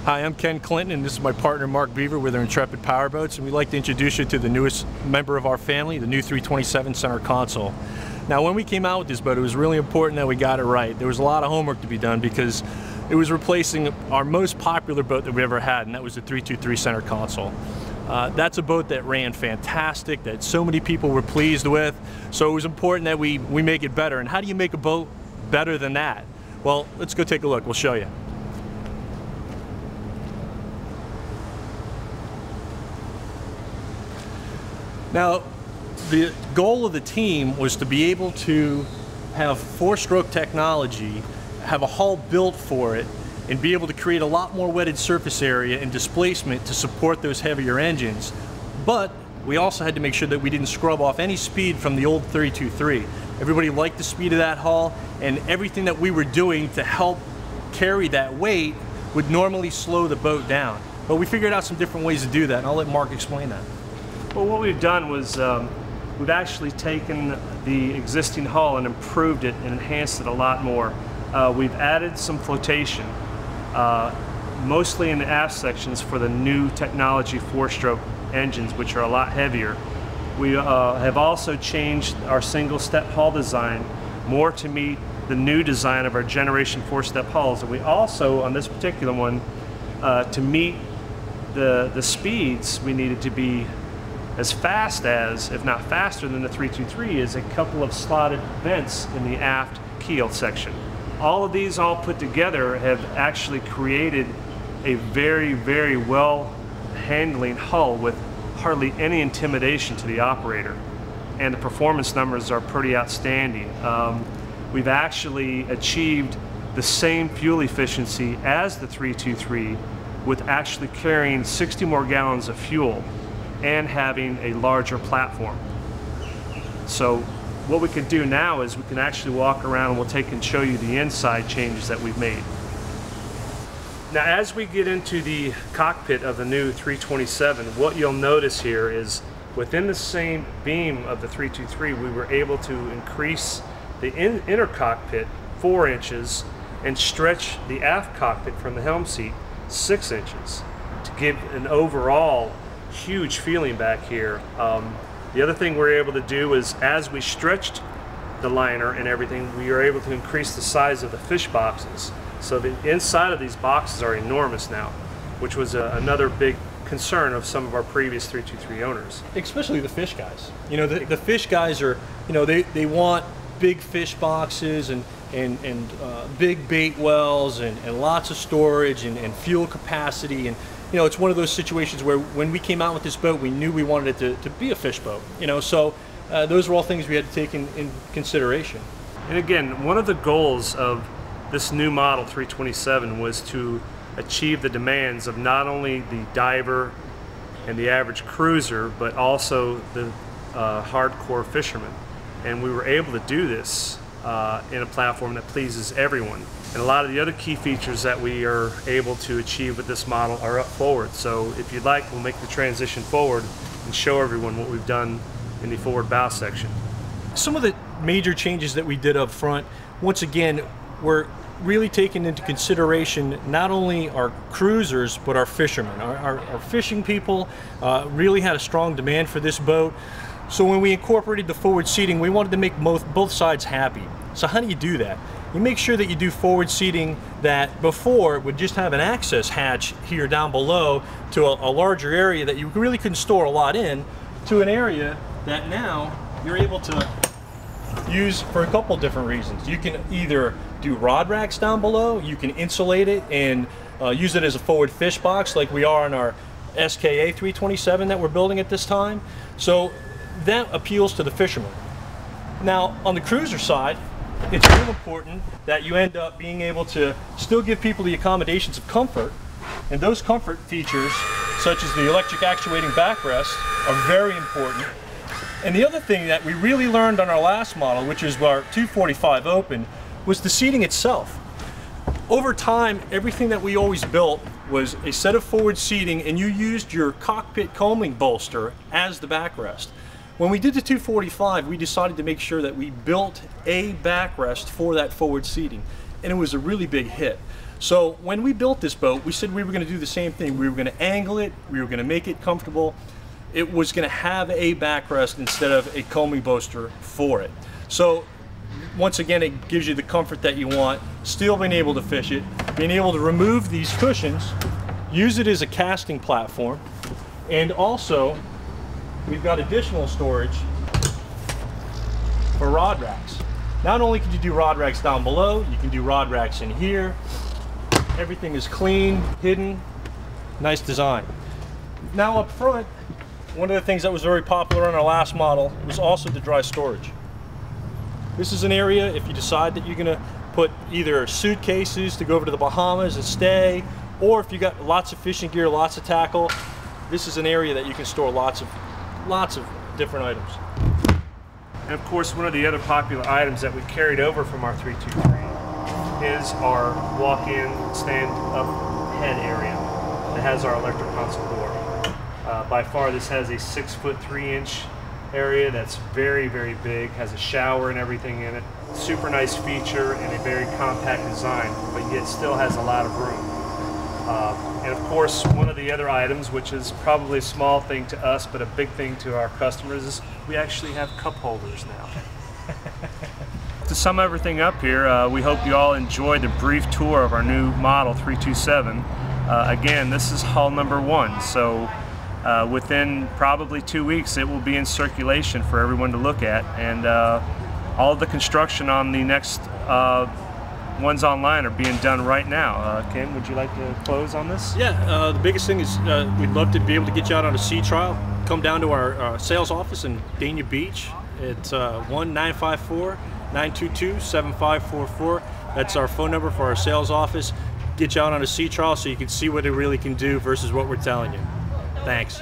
Hi, I'm Ken Clinton, and this is my partner Mark Beaver with our Intrepid Powerboats, and we'd like to introduce you to the newest member of our family, the new 327 center console. Now, when we came out with this boat, it was really important that we got it right. There was a lot of homework to be done because it was replacing our most popular boat that we ever had, and that was the 323 center console. That's a boat that ran fantastic, that so many people were pleased with, so it was important that we make it better. And how do you make a boat better than that? Well, let's go take a look. We'll show you. Now, the goal of the team was to be able to have four-stroke technology, have a hull built for it, and be able to create a lot more wetted surface area and displacement to support those heavier engines. But we also had to make sure that we didn't scrub off any speed from the old 323. Everybody liked the speed of that hull, and everything that we were doing to help carry that weight would normally slow the boat down. But we figured out some different ways to do that, and I'll let Mark explain that. Well, what we've done was we've actually taken the existing hull and improved it and enhanced it a lot more. We've added some flotation, mostly in the aft sections for the new technology four-stroke engines, which are a lot heavier. We have also changed our single-step hull design more to meet the new design of our Generation 4-step hulls. And we also, on this particular one, to meet the speeds we needed to be as fast as, if not faster than the 323, is a couple of slotted vents in the aft keel section. All of these all put together have actually created a very, very well handling hull with hardly any intimidation to the operator. And the performance numbers are pretty outstanding. We've actually achieved the same fuel efficiency as the 323 with actually carrying 60 more gallons of fuel and having a larger platform. So what we can do now is we can actually walk around and we'll take and show you the inside changes that we've made. Now, as we get into the cockpit of the new 327, what you'll notice here is within the same beam of the 323, we were able to increase the inner cockpit 4 inches and stretch the aft cockpit from the helm seat 6 inches to give an overall huge feeling back here. The other thing we're able to do is, as we stretched the liner and everything, we are able to increase the size of the fish boxes. So the inside of these boxes are enormous now, which was another big concern of some of our previous 323 owners. Especially the fish guys. You know, the fish guys are, you know, they want big fish boxes and big bait wells and lots of storage and fuel capacity. And you know, it's one of those situations where when we came out with this boat, we knew we wanted it to be a fish boat. You know, so those were all things we had to take in consideration. And again, one of the goals of this new model 327 was to achieve the demands of not only the diver and the average cruiser, but also the hardcore fisherman. And we were able to do this in a platform that pleases everyone. And a lot of the other key features that we are able to achieve with this model are up forward. So if you'd like, we'll make the transition forward and show everyone what we've done in the forward bow section. Some of the major changes that we did up front, once again, were really taking into consideration not only our cruisers, but our fishermen. Our fishing people really had a strong demand for this boat. So when we incorporated the forward seating, we wanted to make both sides happy. So how do you do that? You make sure that you do forward seating that before would just have an access hatch here down below to a larger area that you really couldn't store a lot in, to an area that now you're able to use for a couple different reasons. You can either do rod racks down below, you can insulate it and use it as a forward fish box like we are in our SKA 327 that we're building at this time. So that appeals to the fishermen. Now on the cruiser side, it's real important that you end up being able to still give people the accommodations of comfort, and those comfort features, such as the electric actuating backrest, are very important. And the other thing that we really learned on our last model, which is our 245 Open, was the seating itself. Over time, everything that we always built was a set of forward seating, and you used your cockpit combing bolster as the backrest. When we did the 245, we decided to make sure that we built a backrest for that forward seating, and it was a really big hit. So when we built this boat, we said we were going to do the same thing. We were going to angle it, we were going to make it comfortable. It was going to have a backrest instead of a combing bolster for it. So once again, it gives you the comfort that you want, still being able to fish it, being able to remove these cushions, use it as a casting platform, and also we've got additional storage for rod racks. Not only can you do rod racks down below, you can do rod racks in here. Everything is clean, hidden, nice design. Now up front, one of the things that was very popular on our last model was also the dry storage. This is an area, if you decide that you're gonna put either suitcases to go over to the Bahamas and stay, or if you got lots of fishing gear, lots of tackle, this is an area that you can store lots of different items. And of course, one of the other popular items that we carried over from our 323 is our walk-in stand-up head area that has our electric console door. By far, this has a 6'3" area that's very, very big, has a shower and everything in it. Super nice feature and a very compact design, but yet still has a lot of room. And of course, one of the other items, which is probably a small thing to us, but a big thing to our customers, is we actually have cup holders now. To sum everything up here, we hope you all enjoyed the brief tour of our new model 327. Again, this is hull number 1, so within probably 2 weeks it will be in circulation for everyone to look at, and all of the construction on the next ones online are being done right now. Ken, would you like to close on this? Yeah, the biggest thing is we'd love to be able to get you out on a sea trial. Come down to our sales office in Dania Beach. It's 1-954-922-7544. That's our phone number for our sales office. Get you out on a sea trial so you can see what it really can do versus what we're telling you. Thanks.